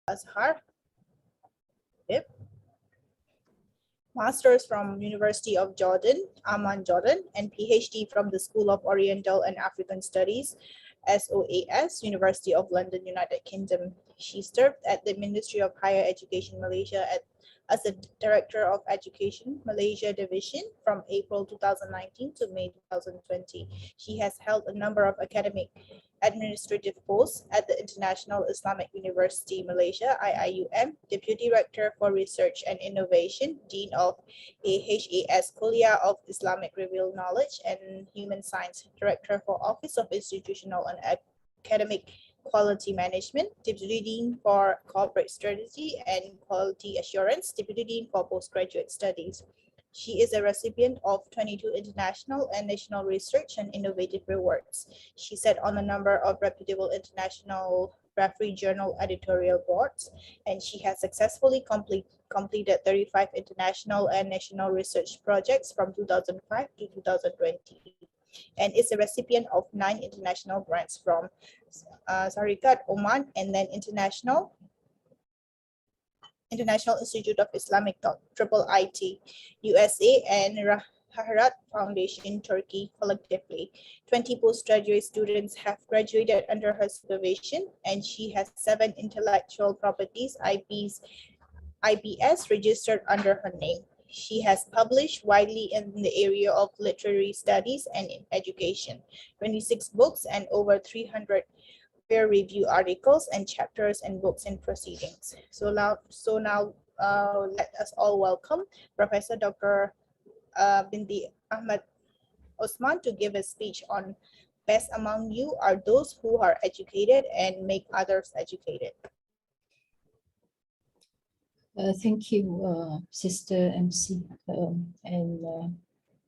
Azhar. Yep. Master's from University of Jordan, Amman, Jordan, and PhD from the School of Oriental and African Studies, SOAS, University of London, United Kingdom. She served at the Ministry of Higher Education Malaysia as the Director of Education Malaysia Division from April 2019 to May 2020. She has held a number of academic administrative posts at the International Islamic University Malaysia, IIUM, Deputy Director for Research and Innovation, Dean of AHAS Kuliah of Islamic Revealed Knowledge and Human Science, Director for Office of Institutional and Academic Quality Management, Deputy Dean for Corporate Strategy and Quality Assurance, Deputy Dean for Postgraduate Studies. She is a recipient of 22 international and national research and innovative awards. She sat on a number of reputable international referee journal editorial boards, and she has successfully completed 35 international and national research projects from 2005 to 2020, and is a recipient of 9 international grants from Sarikat, Oman, and then International Institute of Islamic Thought, IIIT, USA, and Harat Foundation, Turkey, collectively. 20 postgraduate students have graduated under her supervision, and she has 7 intellectual properties, IPs, registered under her name. She has published widely in the area of literary studies and in education, 26 books and over 300 peer-review articles and chapters and books and proceedings. So now let us all welcome Professor Dr. Binti Ahmad Osman to give a speech on best among you are those who are educated and make others educated. Thank you, Sister MC, and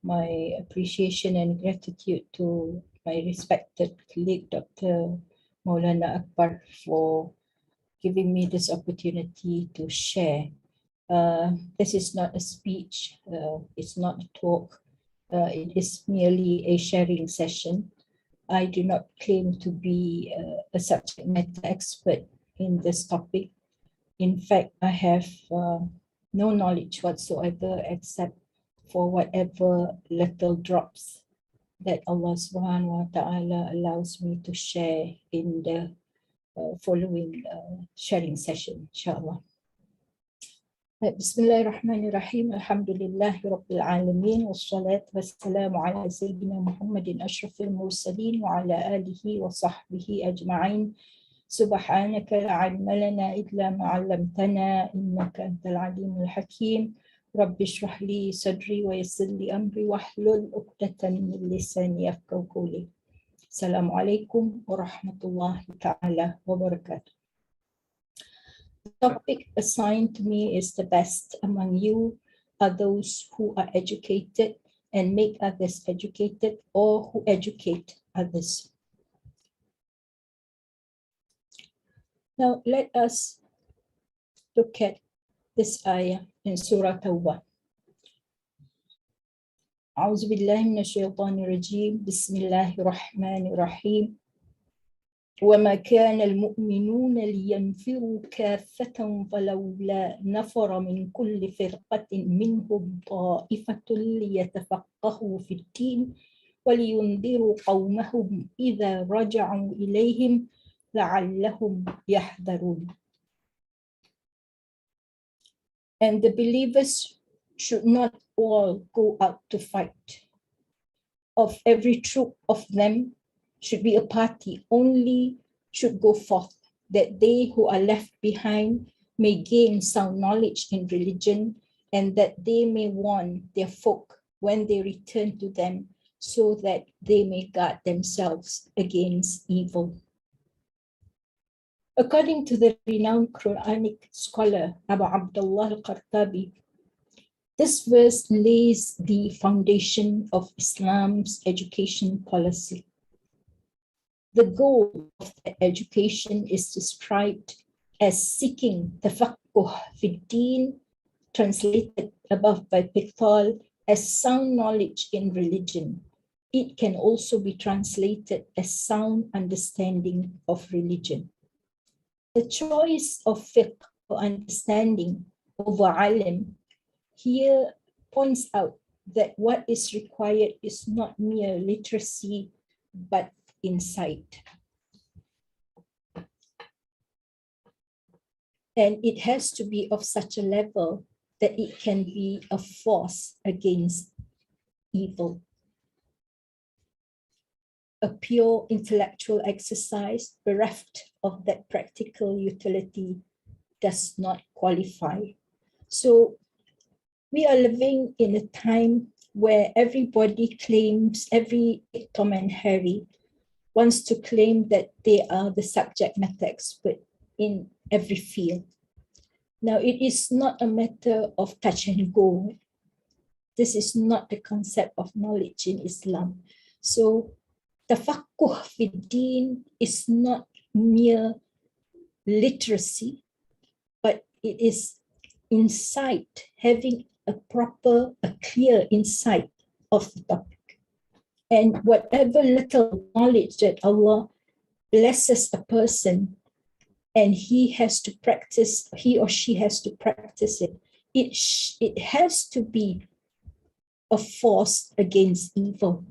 my appreciation and gratitude to my respected colleague, Dr. Maulana Akbar, for giving me this opportunity to share. This is not a speech, it's not a talk, it is merely a sharing session. I do not claim to be a subject matter expert in this topic. In fact, I have no knowledge whatsoever except for whatever little drops that Allah subhanahu wa ta'ala allows me to share in the following sharing session, inshallah. Bismillahirrahmanirrahim. Alhamdulillahi Rabbil Alameen. Wassalatu wassalamu ala Sayyidina Muhammadin Ashrafil Mursaleen wa ala alihi wa sahbihi ajma'in. Subhanaka la ilma lana illa ma 'allamtana innaka antal alimul hakim. Rabbi shrah li sadri wa yassir li amri wahlul 'uqdatan min lisani yafqahu qawli. Assalamu alaikum wa rahmatullahi ta'ala wa barakatuh. The topic assigned to me is the best among you are those who are educated and make others educated, or who educate others. Now let us look at this ayah in Surah Tawbah. أعوذ بالله من الشيطان الرجيم بسم الله الرحمن الرحيم وما كان المؤمنون لينفروا كافة فلولا نفر من كل فرقة منهم طائفة ليتفقهوا في الدين ولينذروا قومهم إذا رجعوا إليهم لعلهم يحذرون. And the believers should not all go out to fight. Of every troop of them should be a party, only should go forth, that they who are left behind may gain sound knowledge in religion, and that they may warn their folk when they return to them, so that they may guard themselves against evil. According to the renowned Quranic scholar Abu Abdullah al-Qartabi, this verse lays the foundation of Islam's education policy. The goal of the education is described as seeking tafaqquh fi din, translated above by Pithal as sound knowledge in religion. It can also be translated as sound understanding of religion. The choice of fiqh or understanding over alim here points out that what is required is not mere literacy, but insight. And it has to be of such a level that it can be a force against evil. A pure intellectual exercise bereft of that practical utility does not qualify. So we are living in a time where everybody claims, every Tom and Harry wants to claim that they are the subject matter expert in every field. Now, it is not a matter of touch and go. This is not the concept of knowledge in Islam. So, tafaqquh fi din is not mere literacy, but it is insight, having a clear insight of the topic. And whatever little knowledge that Allah blesses a person and he or she has to practice it, it has to be a force against evil.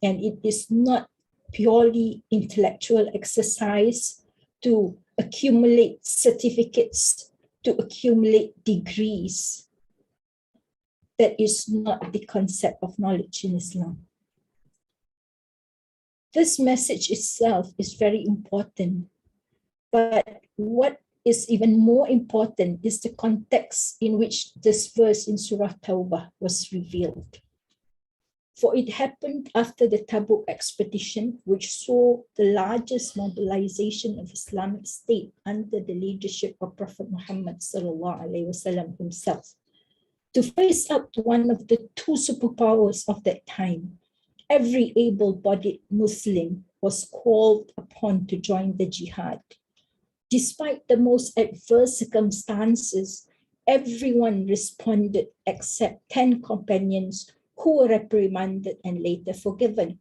And it is not purely intellectual exercise to accumulate certificates, to accumulate degrees. That is not the concept of knowledge in Islam. This message itself is very important, but what is even more important is the context in which this verse in Surah Tawbah was revealed. For it happened after the Tabuk expedition, which saw the largest mobilization of Islamic State under the leadership of Prophet Muhammad ﷺ himself, to face up to one of the two superpowers of that time. Every able-bodied Muslim was called upon to join the jihad. Despite the most adverse circumstances, everyone responded except 10 companions who were reprimanded and later forgiven.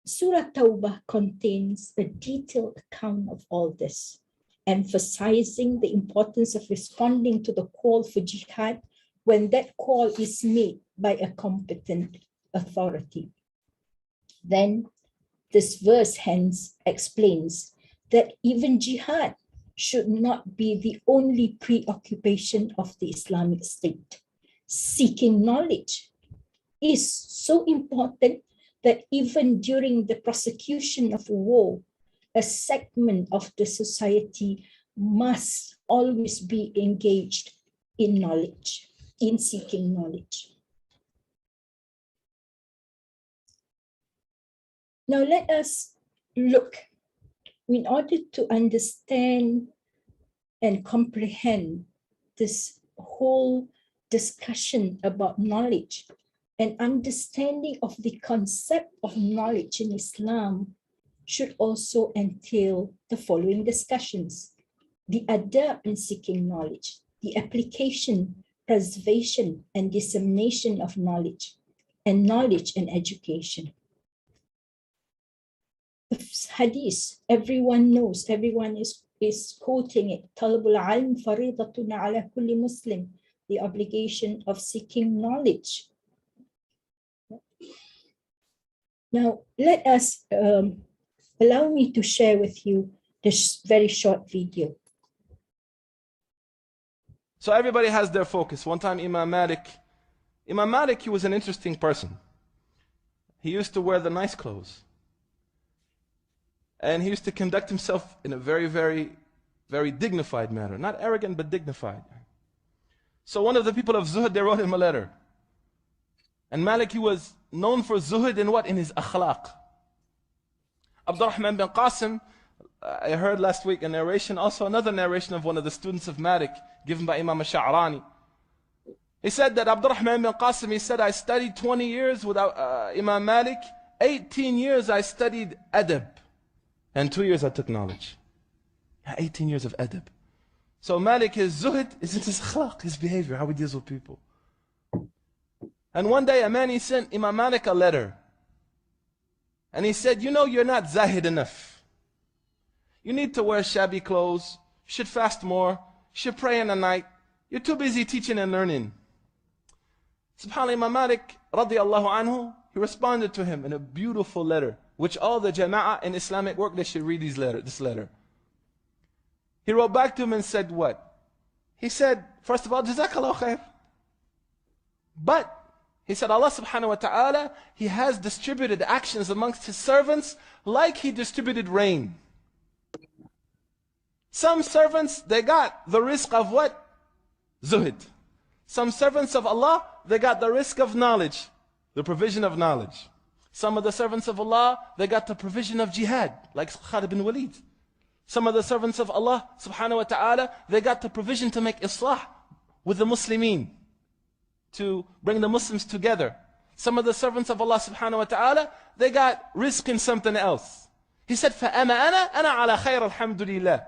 Surah Tawbah contains a detailed account of all this, emphasizing the importance of responding to the call for jihad when that call is made by a competent authority. Then this verse hence explains that even jihad should not be the only preoccupation of the Islamic State. Seeking knowledge is so important that even during the prosecution of war, a segment of the society must always be engaged in knowledge, in seeking knowledge. Now let us look, in order to understand and comprehend this whole discussion about knowledge, an understanding of the concept of knowledge in Islam should also entail the following discussions: the adab in seeking knowledge, the application, preservation, and dissemination of knowledge, and knowledge and education. Hadith, everyone knows, everyone is quoting it. Talabul ilm faridatun ala kulli Muslim, the obligation of seeking knowledge. Now, let us allow me to share with you this very short video. So everybody has their focus. One time Imam Malik, he was an interesting person. He used to wear the nice clothes. And he used to conduct himself in a very, very, very dignified manner. Not arrogant, but dignified. So one of the people of Zuhd, they wrote him a letter. And Malik, he was known for Zuhd in what? In his akhlaq. Abdurrahman bin Qasim, I heard last week a narration, also another narration of one of the students of Malik, given by Imam Sha'rani. He said that Abdurrahman bin Qasim, he said, I studied 20 years with Imam Malik, 18 years I studied adab. And 2 years I took knowledge. 18 years of adab. So Malik, his zuhd is in his akhlaq, his behavior, how he deals with people. And one day a man, he sent Imam Malik a letter. And he said, you know, you're not zahid enough. You need to wear shabby clothes, should fast more, you should pray in the night. You're too busy teaching and learning. SubhanAllah, Imam Malik, radiallahu anhu, he responded to him in a beautiful letter, which all the jama'ah in Islamic work, they should read this letter. He wrote back to him and said what? He said, first of all, Jazakallah khair. But, he said, Allah subhanahu wa ta'ala, He has distributed actions amongst His servants like He distributed rain. Some servants, they got the risk of what? Zuhd. Some servants of Allah, they got the risk of knowledge, the provision of knowledge. Some of the servants of Allah, they got the provision of jihad, like Khalid bin Walid. Some of the servants of Allah subhanahu wa ta'ala, they got the provision to make islah with the Muslimin, to bring the Muslims together. Some of the servants of Allah subhanahu wa ta'ala, they got risk in something else. He said, فَأَمَا أَنَا عَلَى خَيْرَ الْحَمْدُ لِلَّهِ.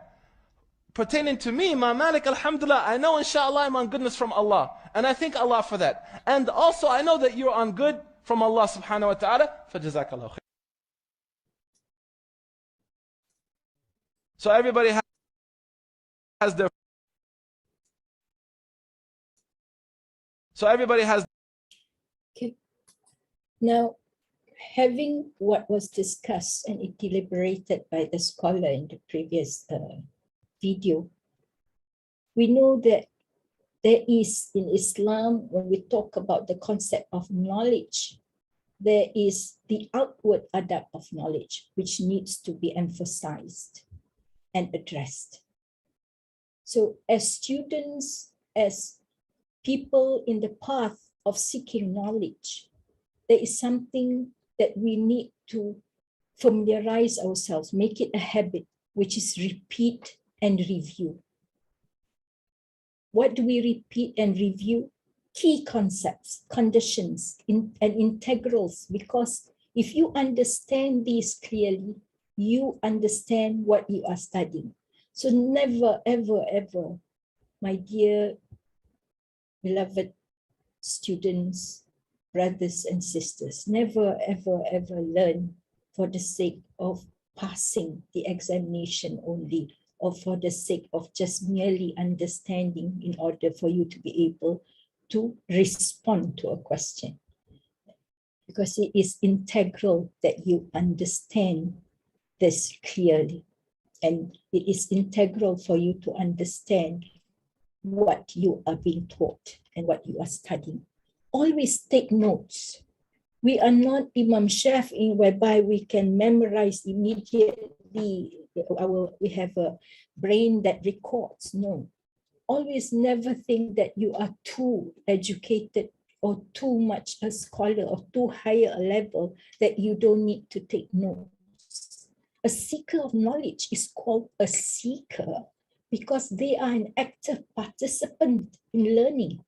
Pertaining to me, Imam Malik, alhamdulillah, I know inshallah I'm on goodness from Allah. And I thank Allah for that. And also I know that you're on good from Allah subhanahu wa ta'ala. فَجَزَاكَ اللَّهُ خَيْرًا. So everybody has their... Okay. Now, having what was discussed and it deliberated by the scholar in the previous video, we know that there is in Islam, when we talk about the concept of knowledge, there is the outward adab of knowledge, which needs to be emphasized and addressed. So as students, as people in the path of seeking knowledge, there is something that we need to familiarize ourselves, make it a habit, which is repeat and review. What do we repeat and review? Key concepts, conditions, and integrals, because if you understand these clearly, you understand what you are studying. So never, ever, ever, my dear beloved students, brothers and sisters, never, ever, ever learn for the sake of passing the examination only, or for the sake of just merely understanding in order for you to be able to respond to a question. Because it is integral that you understand this clearly. And it is integral for you to understand what you are being taught and what you are studying. Always take notes. We are not Imam Shafi'i whereby we can memorize immediately. We have a brain that records. No. Always never think that you are too educated or too much a scholar or too higher a level that you don't need to take notes. A seeker of knowledge is called a seeker because they are an active participant in learning.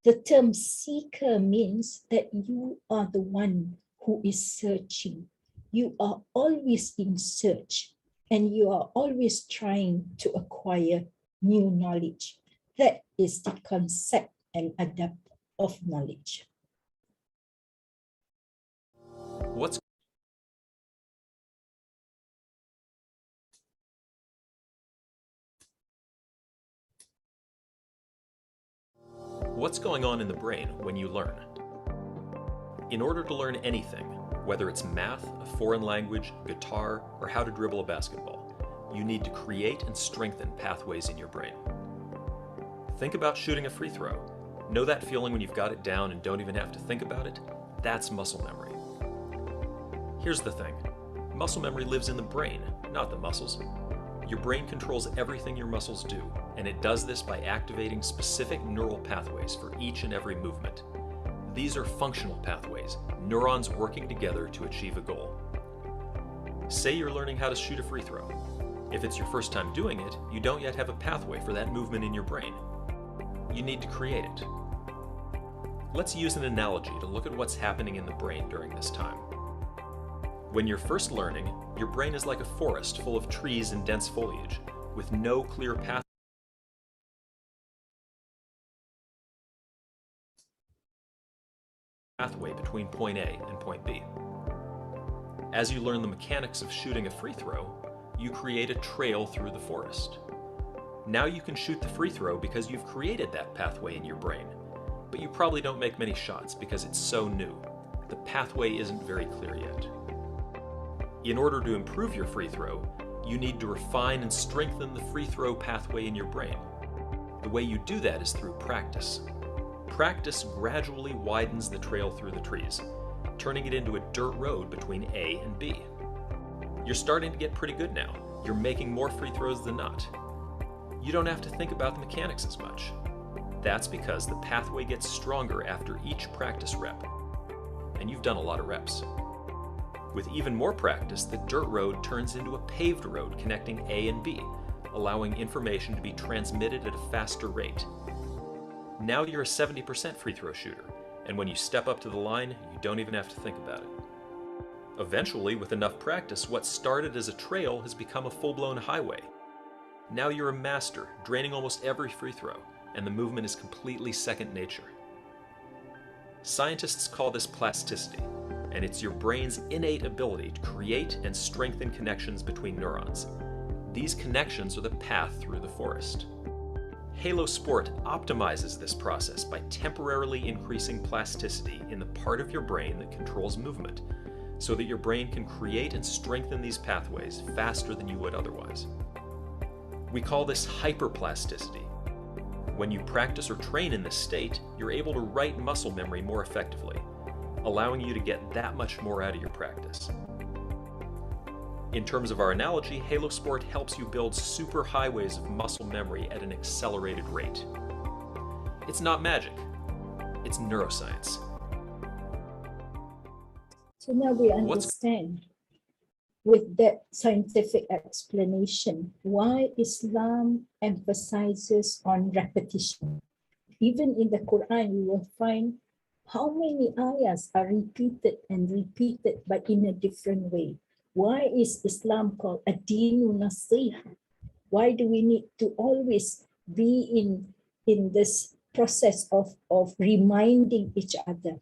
The term seeker means that you are the one who is searching. You are always in search and you are always trying to acquire new knowledge. That is the concept and adab of knowledge. What's going on in the brain when you learn? In order to learn anything, whether it's math, a foreign language, guitar, or how to dribble a basketball, you need to create and strengthen pathways in your brain. Think about shooting a free throw. Know that feeling when you've got it down and don't even have to think about it? That's muscle memory. Here's the thing. Muscle memory lives in the brain, not the muscles. Your brain controls everything your muscles do, and it does this by activating specific neural pathways for each and every movement. These are functional pathways, neurons working together to achieve a goal. Say you're learning how to shoot a free throw. If it's your first time doing it, you don't yet have a pathway for that movement in your brain. You need to create it. Let's use an analogy to look at what's happening in the brain during this time. When you're first learning, your brain is like a forest full of trees and dense foliage, with no clear pathway between point A and point B. As you learn the mechanics of shooting a free throw, you create a trail through the forest. Now you can shoot the free throw because you've created that pathway in your brain. But you probably don't make many shots because it's so new. The pathway isn't very clear yet. In order to improve your free throw, you need to refine and strengthen the free throw pathway in your brain. The way you do that is through practice. Practice gradually widens the trail through the trees, turning it into a dirt road between A and B. You're starting to get pretty good now. You're making more free throws than not. You don't have to think about the mechanics as much. That's because the pathway gets stronger after each practice rep, and you've done a lot of reps. With even more practice, the dirt road turns into a paved road connecting A and B, allowing information to be transmitted at a faster rate. Now you're a 70% free throw shooter, and when you step up to the line, you don't even have to think about it. Eventually, with enough practice, what started as a trail has become a full-blown highway. Now you're a master, draining almost every free throw, and the movement is completely second nature. Scientists call this plasticity, and it's your brain's innate ability to create and strengthen connections between neurons. These connections are the path through the forest. Halo Sport optimizes this process by temporarily increasing plasticity in the part of your brain that controls movement, so that your brain can create and strengthen these pathways faster than you would otherwise. We call this hyperplasticity. When you practice or train in this state, you're able to write muscle memory more effectively, allowing you to get that much more out of your practice. In terms of our analogy, Halo Sport helps you build super highways of muscle memory at an accelerated rate. It's not magic, it's neuroscience. So now we understand with that scientific explanation why Islam emphasizes on repetition. Even in the Quran, we will find how many ayahs are repeated and repeated, but in a different way. Why is Islam called ad-dinu nasiha? Why do we need to always be in this process of reminding each other?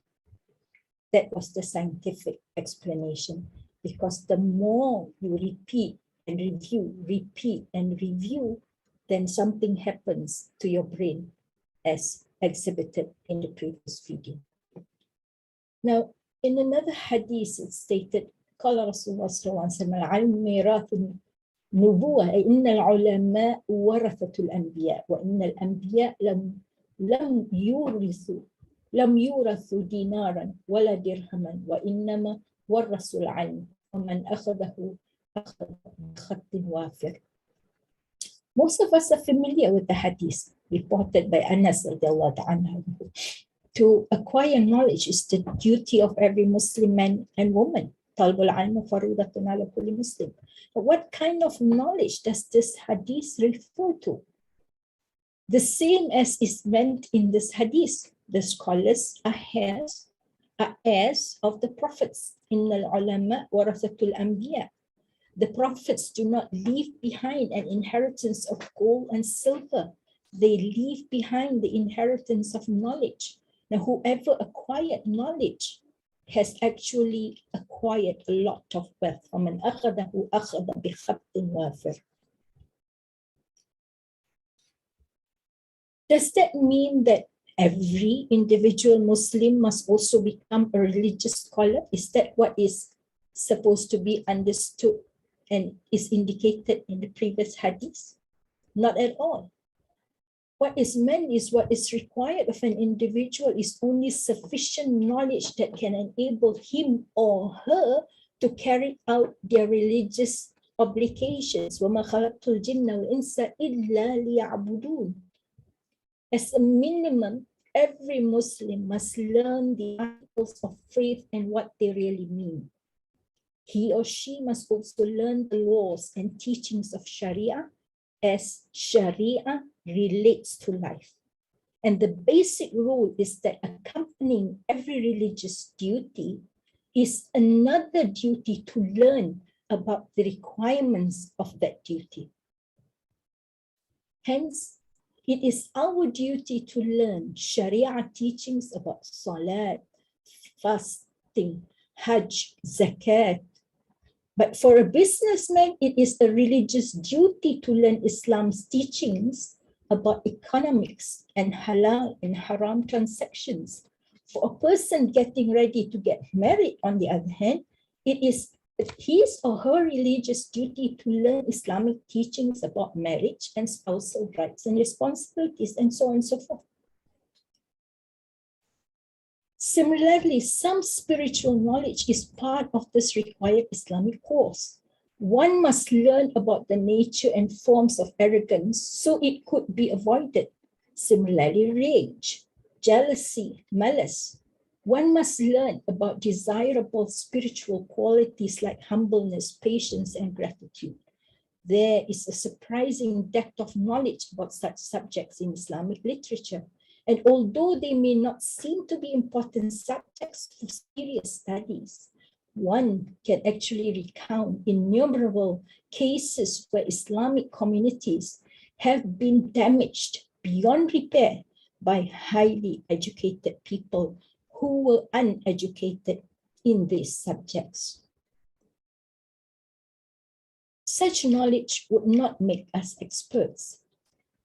That was the scientific explanation. Because the more you repeat and review, then something happens to your brain, as exhibited in the previous video. Now, in another hadith, it's stated, قال رسول الله صلى الله عليه وسلم العلم ميراث النبوة أي إن العلماء ورثة الأنبياء وإن الأنبياء لم يورثوا دينارا ولا درهما وإنما ورثوا العلم ومن أخذه أخذ بخط وافر. Most of us are familiar with the hadith reported by Anas radiallahu anhu. To acquire knowledge is the duty of every Muslim man and woman. طلب العلم فريضة على كل مسلم. But what kind of knowledge does this hadith refer to? The same as is meant in this hadith. The scholars are heirs of the prophets. إن العلماء ورثة الأنبياء. The prophets do not leave behind an inheritance of gold and silver. They leave behind the inheritance of knowledge. Now, whoever acquired knowledge has actually acquired a lot of wealth. ومن أخذه أخذ بخط وافر. Does that mean that every individual Muslim must also become a religious scholar? Is that what is supposed to be understood and is indicated in the previous hadith? Not at all. What is meant is what is required of an individual is only sufficient knowledge that can enable him or her to carry out their religious obligations. وَمَا خَلَقْتُ الْجِنَّ وَالْإِنسَ إِلَّا لِيَعْبُدُونَ. As a minimum, every Muslim must learn the articles of faith and what they really mean. He or she must also learn the laws and teachings of Sharia as Sharia relates to life. And the basic rule is that accompanying every religious duty is another duty to learn about the requirements of that duty. Hence, it is our duty to learn Sharia teachings about Salat, fasting, Hajj, Zakat, But for a businessman, it is a religious duty to learn Islam's teachings about economics and halal and haram transactions. For a person getting ready to get married, on the other hand, it is his or her religious duty to learn Islamic teachings about marriage and spousal rights and responsibilities, and so on and so forth. Similarly, some spiritual knowledge is part of this required Islamic course. One must learn about the nature and forms of arrogance so it could be avoided. Similarly, rage, jealousy, malice. One must learn about desirable spiritual qualities like humbleness, patience, and gratitude. There is a surprising depth of knowledge about such subjects in Islamic literature. And although they may not seem to be important subjects for serious studies, one can actually recount innumerable cases where Islamic communities have been damaged beyond repair by highly educated people who were uneducated in these subjects. Such knowledge would not make us experts.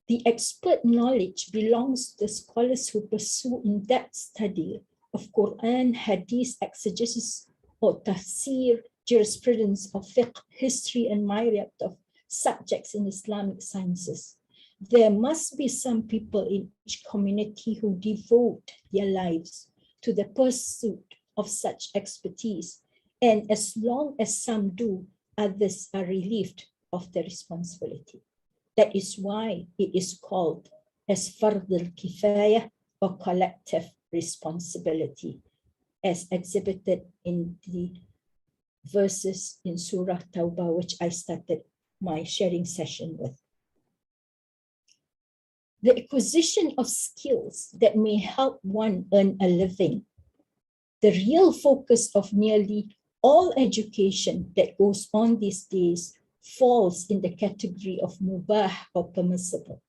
The expert knowledge belongs to the scholars who pursue in-depth study of Quran, Hadith, exegesis, or tafsir, jurisprudence of fiqh, history, and myriad of subjects in Islamic sciences. There must be some people in each community who devote their lives to the pursuit of such expertise. And as long as some do, others are relieved of their responsibility. That is why it is called as fard al-kifayah, or collective responsibility, as exhibited in the verses in Surah Tawbah, which I started my sharing session with. The acquisition of skills that may help one earn a living. The real focus of nearly all education that goes on these days falls in the category of mubah, or permissible.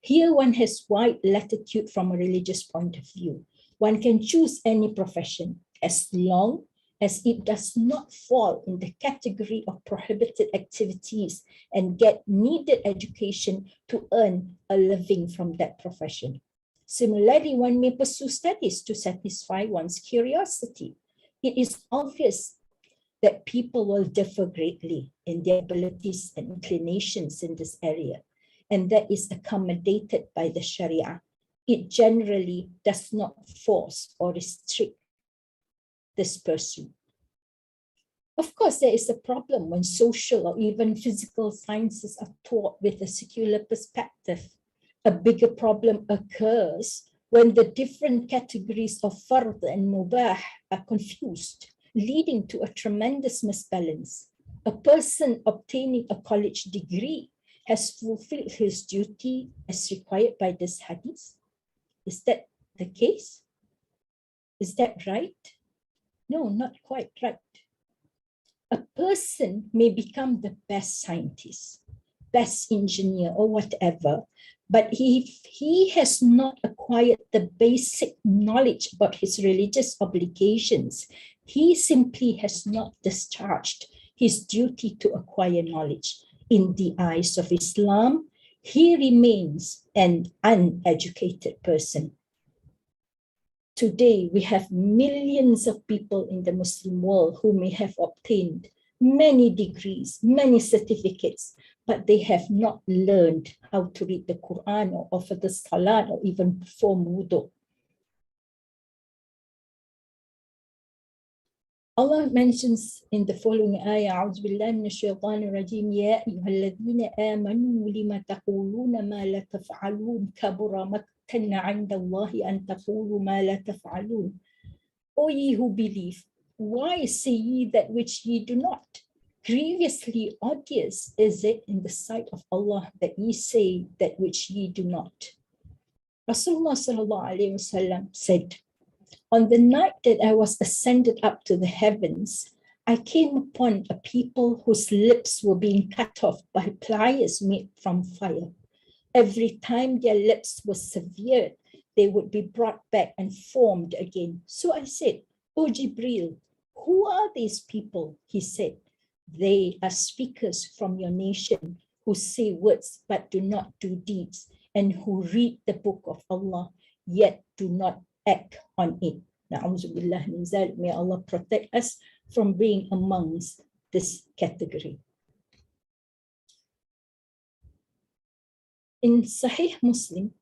Here one has wide latitude from a religious point of view. One can choose any profession as long as it does not fall in the category of prohibited activities and get needed education to earn a living from that profession. Similarly, one may pursue studies to satisfy one's curiosity. It is obvious that people will differ greatly in their abilities and inclinations in this area, and that is accommodated by the Sharia. It generally does not force or restrict this pursuit. Of course, there is a problem when social or even physical sciences are taught with a secular perspective. A bigger problem occurs when the different categories of fard and mubah are confused, leading to a tremendous misbalance. A person obtaining a college degree has fulfilled his duty as required by this hadith. Is that the case? Is that right? No, not quite right. A person may become the best scientist, best engineer, or whatever, but if he has not acquired the basic knowledge about his religious obligations, he simply has not discharged his duty to acquire knowledge. In the eyes of Islam, he remains an uneducated person. Today, we have millions of people in the Muslim world who may have obtained many degrees, many certificates, but they have not learned how to read the Quran or offer the salat or even perform wudu. Allah mentions in the following ayah, A'udhu billahi minash shaitanir rajim, Ya ayyuhalladhina amanu lima taquluna ma la taf'alun, kabura maktan 'inda Allahi an taqulu ma la taf'alun. O ye who believe, why say ye that which ye do not? Grievously odious is it in the sight of Allah that ye say that which ye do not. Rasulullah sallallahu alaihi wasallam said, on the night that I was ascended up to the heavens, I came upon a people whose lips were being cut off by pliers made from fire. Every time their lips were severed, they would be brought back and formed again. So I said, O Jibreel, who are these people? He said, They are speakers from your nation who say words but do not do deeds, and who read the book of Allah yet do not act on it. Na'udzubillah min zalik. May Allah protect us from being amongst this category. In Sahih Muslim,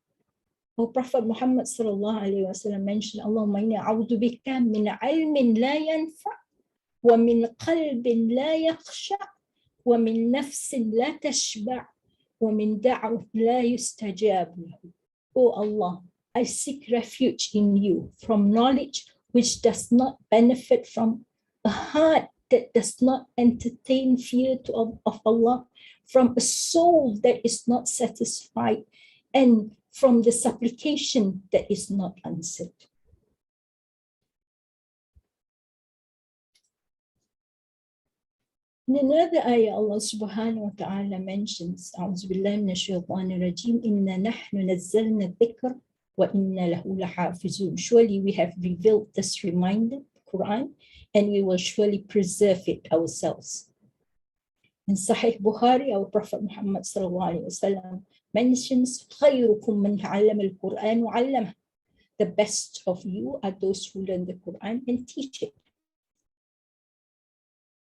our Prophet Muhammad sallallahu alaihi wasallam mentioned, Allahumma inni a'udhu bika min ilmin la yanfa' wa min qalbin la yakhsha' wa min nafsin la tashba' wa min da'wah la yustajab lahu. O Allah, I seek refuge in you from knowledge which does not benefit, from a heart that does not entertain fear of Allah, from a soul that is not satisfied, and from the supplication that is not answered. In another ayah, Allah subhanahu wa ta'ala mentions, A'udhu billahi minash shaitanir rajim, Inna nahnu nazzalna dhikr wa inna lahu lahafizun. Surely we have revealed this reminder, Quran, and we will surely preserve it ourselves. In Sahih Bukhari, our Prophet Muhammad sallallahu alaihi wasallam mentions, خَيْرُكُمْ مَنْ عَلَّمَ الْقُرْآنَ وَعَلَّمَهُ. The best of you are those who learn the Quran and teach it.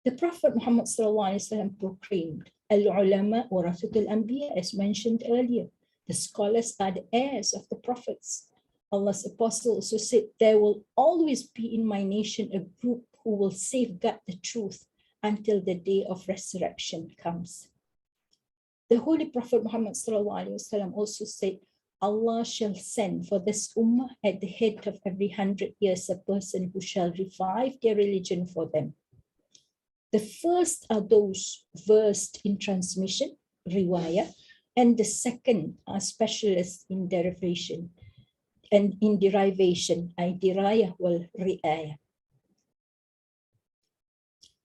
The Prophet Muhammad sallallahu alaihi wasallam proclaimed, Al-ulama warathatul anbiya, as mentioned earlier. The scholars are the heirs of the prophets. Allah's apostle also said, there will always be in my nation a group who will safeguard the truth until the day of resurrection comes. The Holy Prophet Muhammad sallallahu alaihi wasallam also said, Allah shall send for this ummah at the head of every 100 years a person who shall revive their religion for them. The first are those versed in transmission, riwayah, and the second are specialists in derivation and in derivation, dirayah wal ri'ayah.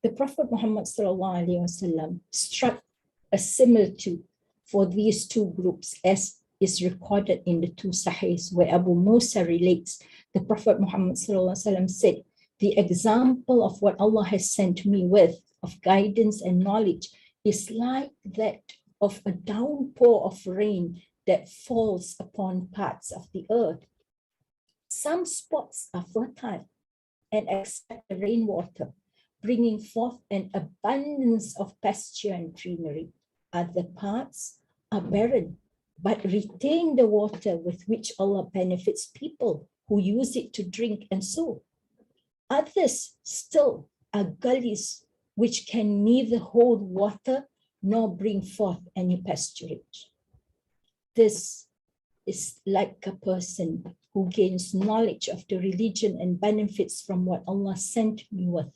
The Prophet Muhammad sallallahu alaihi wasallam struck a similitude for these two groups, as is recorded in the two Sahihs, where Abu Musa relates, the Prophet Muhammad sallallahu alaihi wasallam said, the example of what Allah has sent me with of guidance and knowledge is like that of a downpour of rain that falls upon parts of the earth. Some spots are fertile and accept the rainwater, bringing forth an abundance of pasture and greenery. Other parts are barren, but retain the water with which Allah benefits people who use it to drink and sow. Others still are gullies which can neither hold water nor bring forth any pasturage. This is like a person who gains knowledge of the religion and benefits from what Allah sent me with,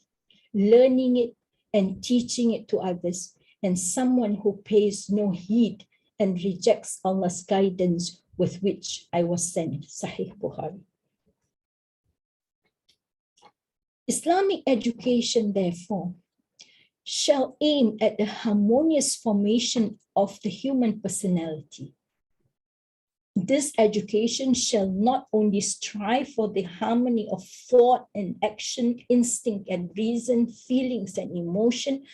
learning it and teaching it to others, and someone who pays no heed and rejects Allah's guidance with which I was sent. Sahih Bukhari. Islamic education, therefore, shall aim at the harmonious formation of the human personality. This education shall not only strive for the harmony of thought and action, instinct and reason, feelings and emotion,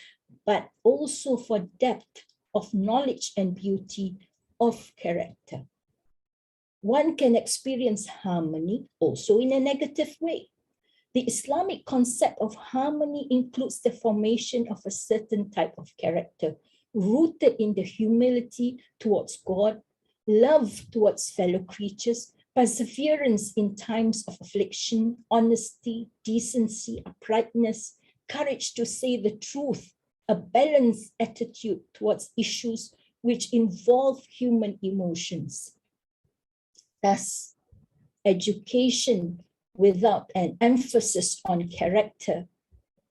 but also for depth of knowledge and beauty of character. One can experience harmony also in a negative way. The Islamic concept of harmony includes the formation of a certain type of character, rooted in the humility towards God, love towards fellow creatures, perseverance in times of affliction, honesty, decency, uprightness, courage to say the truth, a balanced attitude towards issues which involve human emotions. Thus, education without an emphasis on character,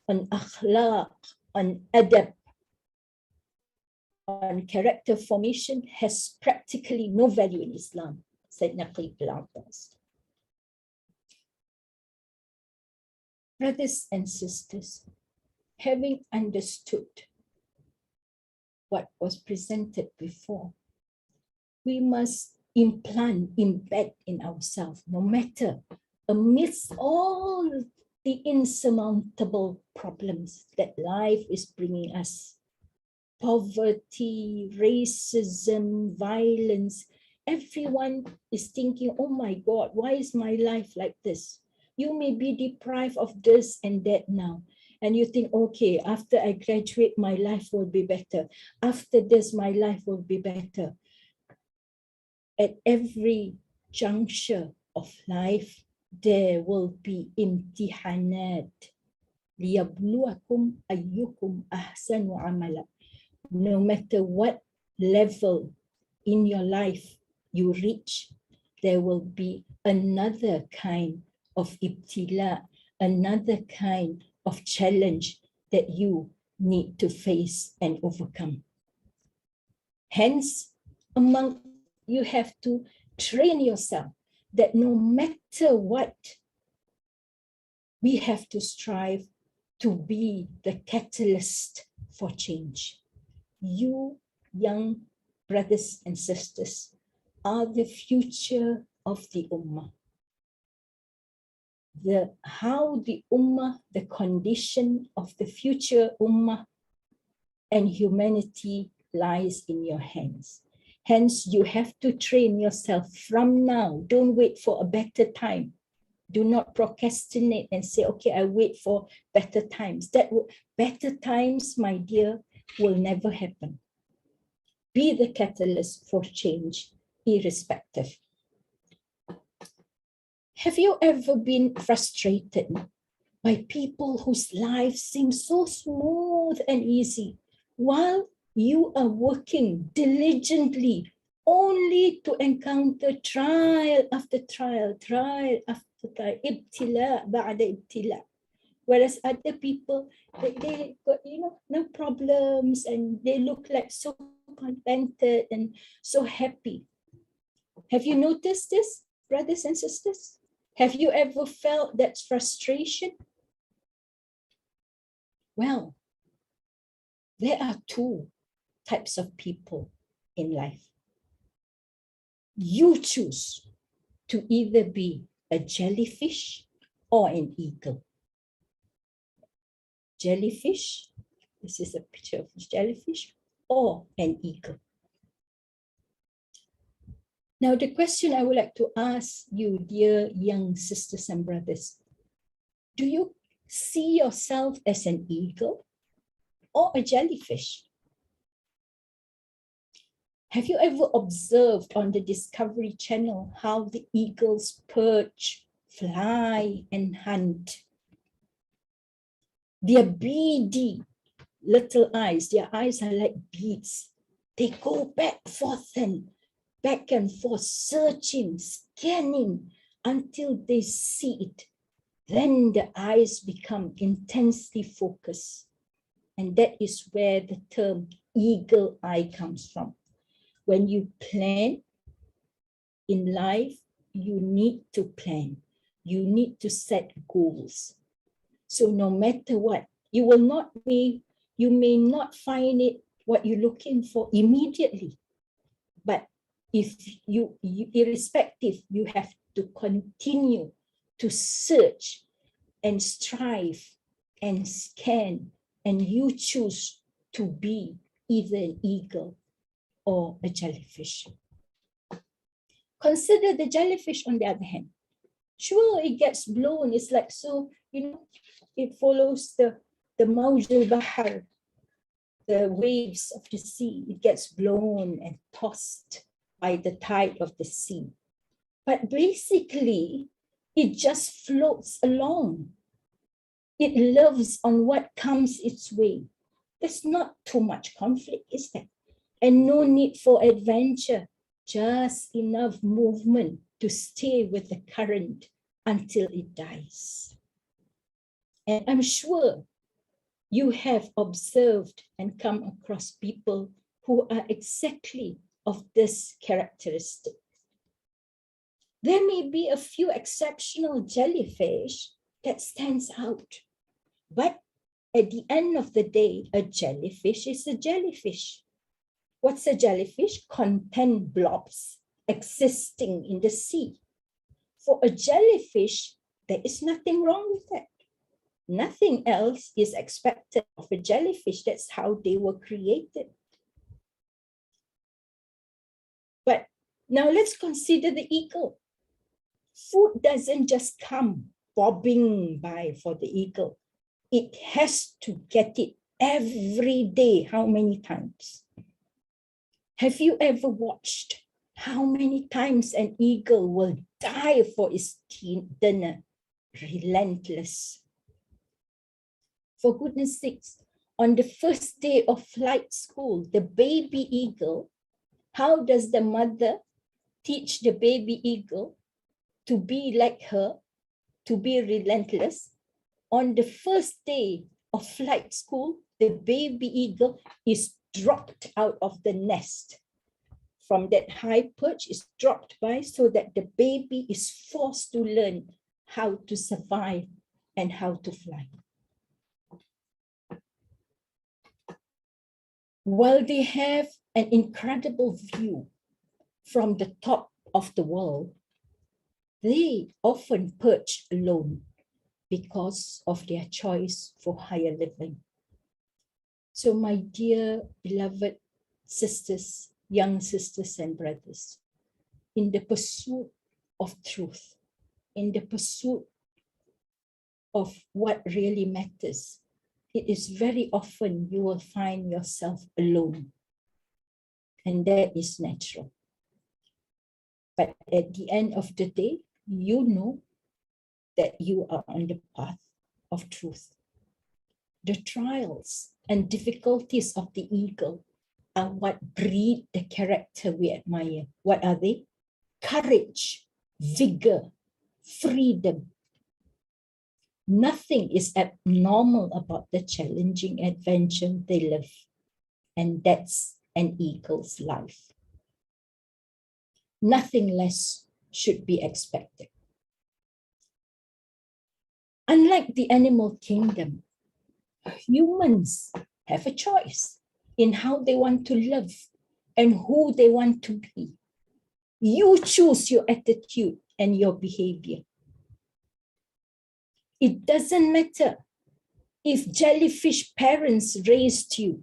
on akhlaq, on adab, on character formation has practically no value in Islam, said Naqib al-Abbas. Brothers and sisters, having understood what was presented before, we must embed in ourselves, no matter amidst all the insurmountable problems that life is bringing us. Poverty, racism, violence. Everyone is thinking, oh my God, why is my life like this? You may be deprived of this and that now. And you think, okay, after I graduate, my life will be better. After this, my life will be better. At every juncture of life, there will be imtihanat. لِيَبْلُوَكُمْ أَيُّكُمْ أَحْسَنُ عَمَلًا. No matter what level in your life you reach, there will be another kind of ibtila, another kind of challenge that you need to face and overcome. Hence, you have to train yourself that no matter what, we have to strive to be the catalyst for change. You, young brothers and sisters, are the future of the Ummah. How the Ummah, the condition of the future Ummah and humanity lies in your hands. Hence, you have to train yourself from now. Don't wait for a better time. Do not procrastinate and say, okay, I wait for better times. Better times, my dear, will never happen. Be the catalyst for change, irrespective. Have you ever been frustrated by people whose lives seem so smooth and easy, while you are working diligently only to encounter trial after trial, ibtila ba'da ibtila? Whereas other people, they got, no problems and they look like so contented and so happy. Have you noticed this, brothers and sisters? Have you ever felt that frustration? Well, there are two types of people in life. You choose to either be a jellyfish or an eagle. Jellyfish, this is a picture of a jellyfish, or an eagle. Now, the question I would like to ask you, dear young sisters and brothers, do you see yourself as an eagle or a jellyfish? Have you ever observed on the Discovery Channel how the eagles perch, fly, and hunt? Their beady little eyes, their eyes are like beads. They go back and forth, searching, scanning until they see it. Then the eyes become intensely focused. And that is where the term eagle eye comes from. When you plan in life, you need to plan. You need to set goals. So no matter what, you may not find it what you're looking for immediately. But if you irrespective, you have to continue to search and strive and scan, and you choose to be either an eagle or a jellyfish. Consider the jellyfish on the other hand. Sure, it gets blown. It's like, so, it follows the Mawjul Bahar, the waves of the sea. It gets blown and tossed by the tide of the sea. But basically, it just floats along. It lives on what comes its way. There's not too much conflict, is there? And no need for adventure, just enough movement to stay with the current until it dies. And I'm sure you have observed and come across people who are exactly of this characteristic. There may be a few exceptional jellyfish that stands out, but at the end of the day, a jellyfish is a jellyfish. What's a jellyfish? Content blobs existing in the sea. For a jellyfish, there is nothing wrong with that. Nothing else is expected of a jellyfish. That's how they were created. But now let's consider the eagle. Food doesn't just come bobbing by for the eagle. It has to get it every day. How many times? Have you ever watched how many times an eagle will die for its dinner? Relentless. For goodness sakes, on the first day of flight school, the baby eagle, how does the mother teach the baby eagle to be like her, to be relentless? On the first day of flight school, the baby eagle is dropped out of the nest. From that high perch is dropped by so that the baby is forced to learn how to survive and how to fly. While they have an incredible view from the top of the world, they often perch alone because of their choice for higher living. So my dear beloved sisters, young sisters and brothers, in the pursuit of truth, in the pursuit of what really matters, it is very often you will find yourself alone. And that is natural. But at the end of the day, you know that you are on the path of truth. The trials and difficulties of the eagle are what breed the character we admire. What are they? Courage, vigor, freedom. Nothing is abnormal about the challenging adventure they live. And that's an eagle's life. Nothing less should be expected. Unlike the animal kingdom, humans have a choice in how they want to live and who they want to be. You choose your attitude and your behavior. It doesn't matter if jellyfish parents raised you.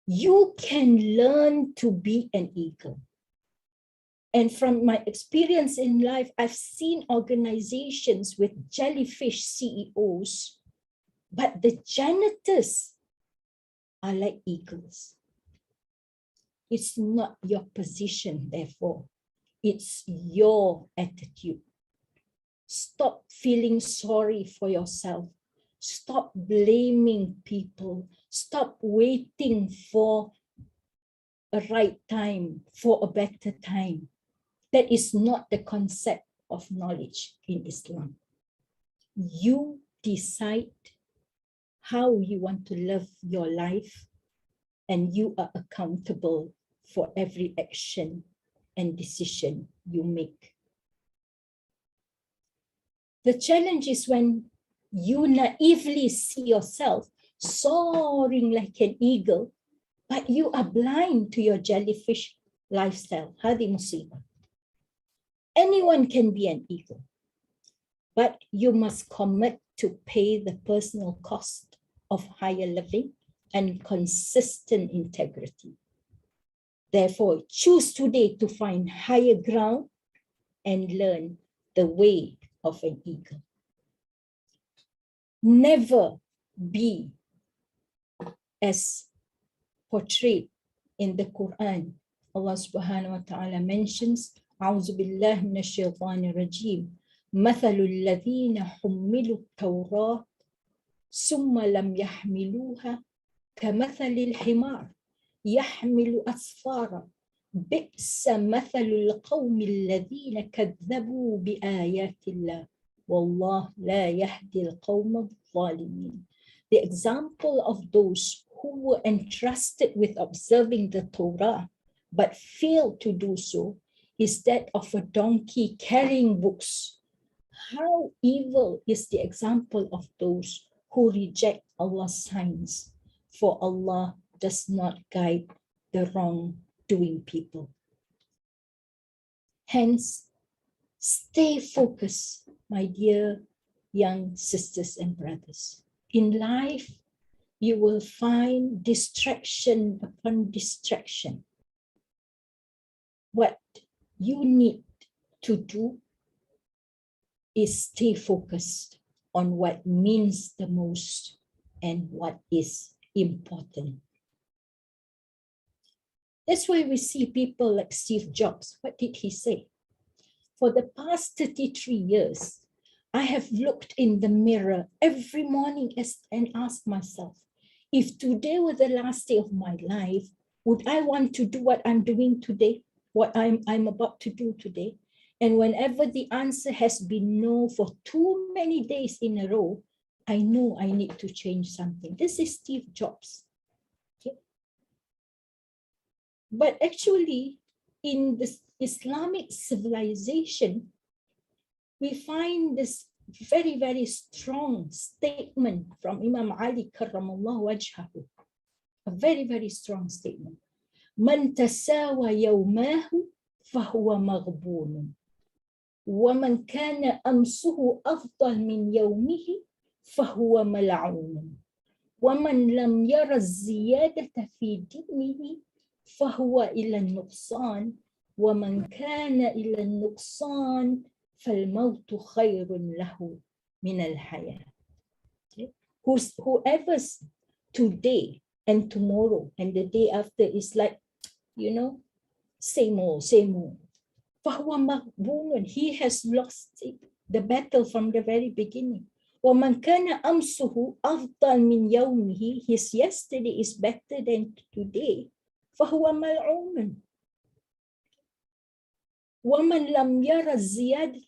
You can learn to be an eagle. And from my experience in life, I've seen organizations with jellyfish CEOs, but the janitors are like eagles. It's not your position, therefore. It's your attitude. Stop feeling sorry for yourself. Stop blaming people. Stop waiting for a right time, for a better time. That is not the concept of knowledge in Islam. You decide how you want to live your life, and you are accountable for every action and decision you make. The challenge is when you naively see yourself soaring like an eagle, but you are blind to your jellyfish lifestyle. Hadi musibah. Anyone can be an eagle, but you must commit to pay the personal cost of higher living and consistent integrity. Therefore, choose today to find higher ground and learn the way of an eagle. Never be as portrayed in the Quran. Allah subhanahu wa ta'ala mentions, أعوذ بالله من الشيطان الرجيم مثل الذين حملوا التوراة ثم لم يحملوها كمثل الحمار يحمل أسفارا بئس مثل القوم الذين كذبوا بآيات الله والله لا يهدي القوم الظالمين. The example of those who were entrusted with observing the Torah but failed to do so is that of a donkey carrying books. How evil is the example of those who reject Allah's signs, for Allah does not guide the wrongdoing people. Hence, stay focused, my dear young sisters and brothers. In life, you will find distraction upon distraction. What you need to do is stay focused on what means the most and what is important. That's why we see people like Steve Jobs. What did he say? For the past 33 years, I have looked in the mirror every morning and asked myself, if today were the last day of my life, would I want to do what I'm doing today, what I'm about to do today? And whenever the answer has been no for too many days in a row, I know I need to change something. This is Steve Jobs. Okay? But actually, in this Islamic civilization, we find this very, very strong statement from Imam Ali karramallahu wajhahu. A very, very strong statement. Man tasawa yawmahu fahuwa maghbunun. ومن كان أمسه أفضل من يومه فهو ملعون ومن لم ير الزيادة في دينه فهو إلى النقصان ومن كان إلى النقصان فالموت خير له من الحياة. Whoever's today and tomorrow and the day after is like, same old, same old. He has lost the battle from the very beginning. وَمَنْ كَانَ أَمْسُهُ أَفْضَلْ مِنْ يَوْمِهِ, his yesterday is better than today. فَهُوَ مَلْعُونٌ وَمَنْ لَمْ يَرَ الزِّيَادَةَ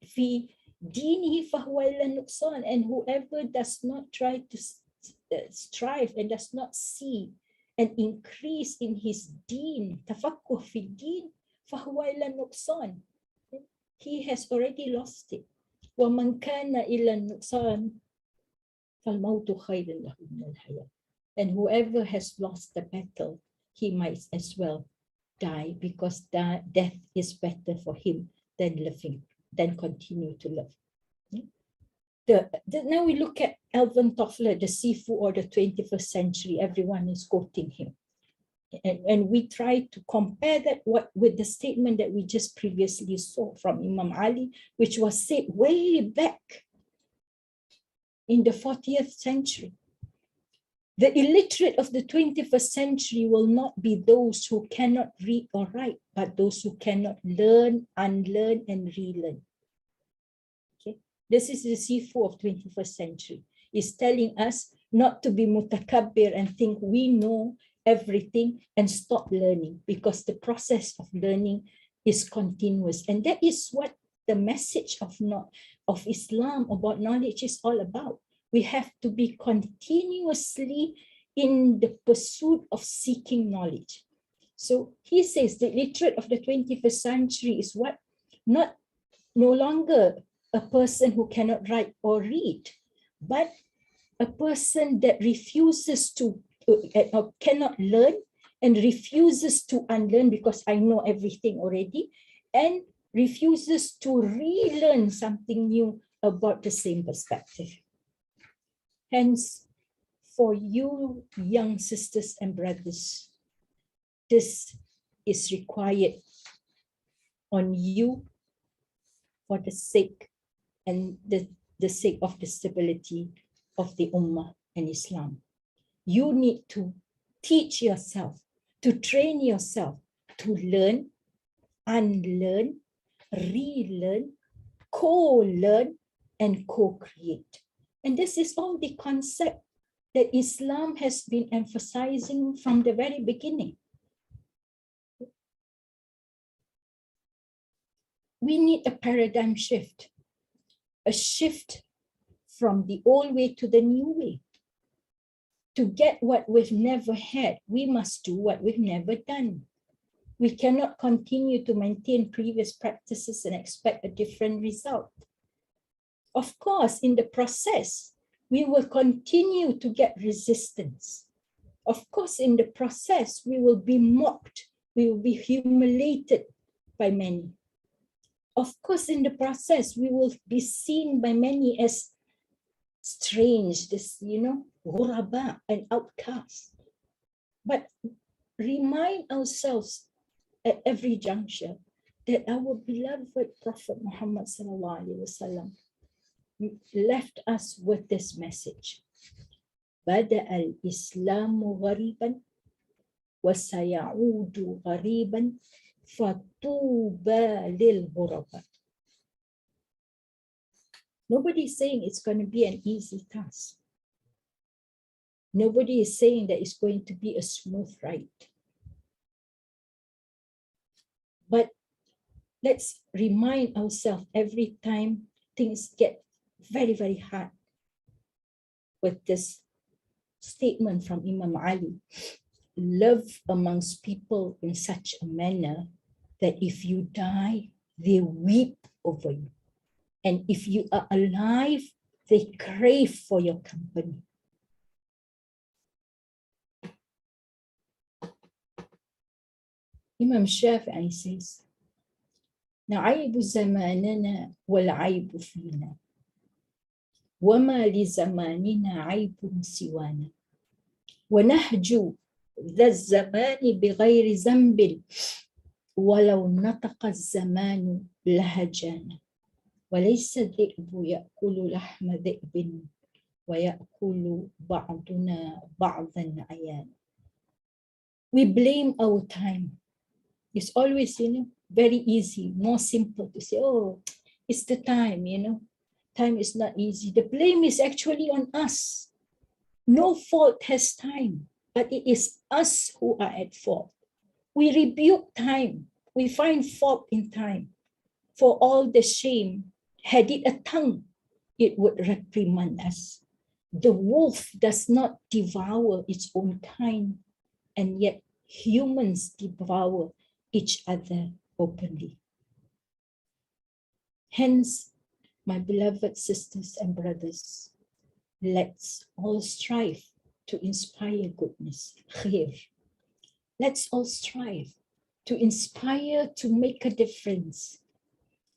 فِي دِينِهِ فَهُوَ إِلَى النُّقْصَانِ, and whoever does not try to strive and does not see an increase in his deen, tafakkuh fi deen, فهو إلى النقصان. He has already lost it. ومن كان إلى النقصان فالموت خير له من الحياة. And whoever has lost the battle, he might as well die, because death is better for him than living, than continue to live. Now we look at Alvin Toffler, the Sifu or the 21st century. Everyone is quoting him. And we try to compare that with the statement that we just previously saw from Imam Ali, which was said way back in the 40th century. The illiterate of the 21st century will not be those who cannot read or write, but those who cannot learn, unlearn, and relearn. Okay, this is the Sifu of 21st century. It's telling us not to be mutakabbir and think we know everything and stop learning, because the process of learning is continuous. And that is what the message of Islam about knowledge is all about. We have to be continuously in the pursuit of seeking knowledge. So he says the literate of the 21st century is what? No longer a person who cannot write or read, but a person that refuses to or cannot learn and refuses to unlearn, because I know everything already, and refuses to relearn something new about the same perspective. Hence, for you young sisters and brothers, this is required on you for the sake and the sake of the stability of the Ummah and Islam. You need to teach yourself, to train yourself to learn, unlearn, relearn, co-learn, and co-create. And this is all the concept that Islam has been emphasizing from the very beginning. We need a paradigm shift, a shift from the old way to the new way. To get what we've never had, we must do what we've never done. We cannot continue to maintain previous practices and expect a different result. Of course, in the process, we will continue to get resistance. Of course, in the process, we will be mocked, we will be humiliated by many. Of course, in the process, we will be seen by many as strange, this, ghuraba, an outcast. But remind ourselves at every juncture that our beloved Prophet Muhammad sallallahu alaihi wasallam left us with this message. Bada al-Islamu ghariban wa sayaudu ghariban fatuba lil ghuraba. Nobody is saying it's going to be an easy task. Nobody is saying that it's going to be a smooth ride. But let's remind ourselves every time things get very, very hard with this statement from Imam Ali. Love amongst people in such a manner that if you die, they weep over you. And if you are alive, they crave for your company. Imam Shafi'i says, نعيب زماننا والعيب فينا وما لزماننا عيب سوانا ونهج ذا الزمان بغير ذنب ولو نطق الزمان لهجانا وليس الذئب يأكل لحم ذئب ويأكل بعضنا بعضا عيانا. We blame our time. It's always, very easy, more simple to say, oh, it's the time, time is not easy. The blame is actually on us. No fault has time, but it is us who are at fault. We rebuke time. We find fault in time. For all the shame, had it a tongue, it would reprimand us. The wolf does not devour its own kind, and yet humans devour each other openly. Hence, my beloved sisters and brothers, let's all strive to inspire goodness, khair. Let's all strive to inspire to make a difference.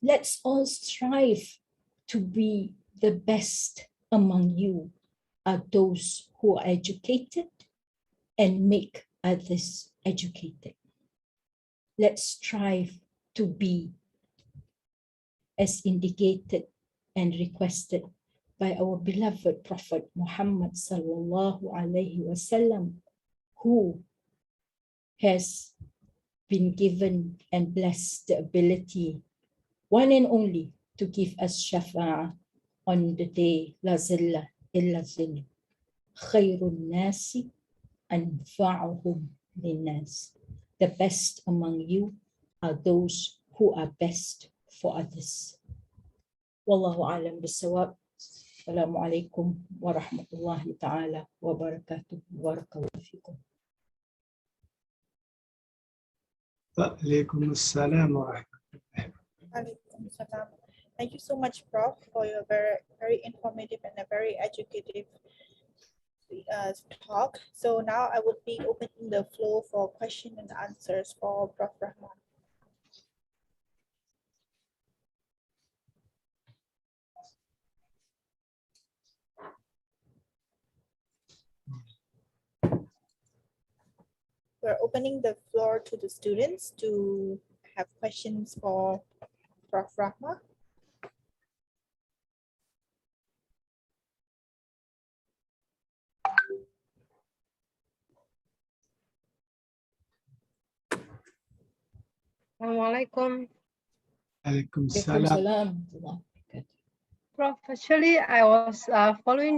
Let's all strive to be the best among you are those who are educated and make others educated. Let's strive to be as indicated and requested by our beloved Prophet Muhammad sallallahu alaihi wasallam, who has been given and blessed the ability, one and only, to give us shafa'ah on the day la zilla illa zill. Khairun nasi anfa'uhum linnas. The best among you are those who are best for others. Wallahu alam bisawab. Assalamu alaikum wa rahmatullahi ta'ala wa barakatuh. Barakallahu fikum. Alaikum assalam wa rahmatullahi. Alaikum salam. Thank you so much, Prof, for your very, very informative and a very educative talk. So now I would be opening the floor for question and answers for Prof. Rahman. We're opening the floor to the students to have questions for Prof. Rahman. Assalamualaikum. Alaikum salam. Salam. Prof, actually, I was following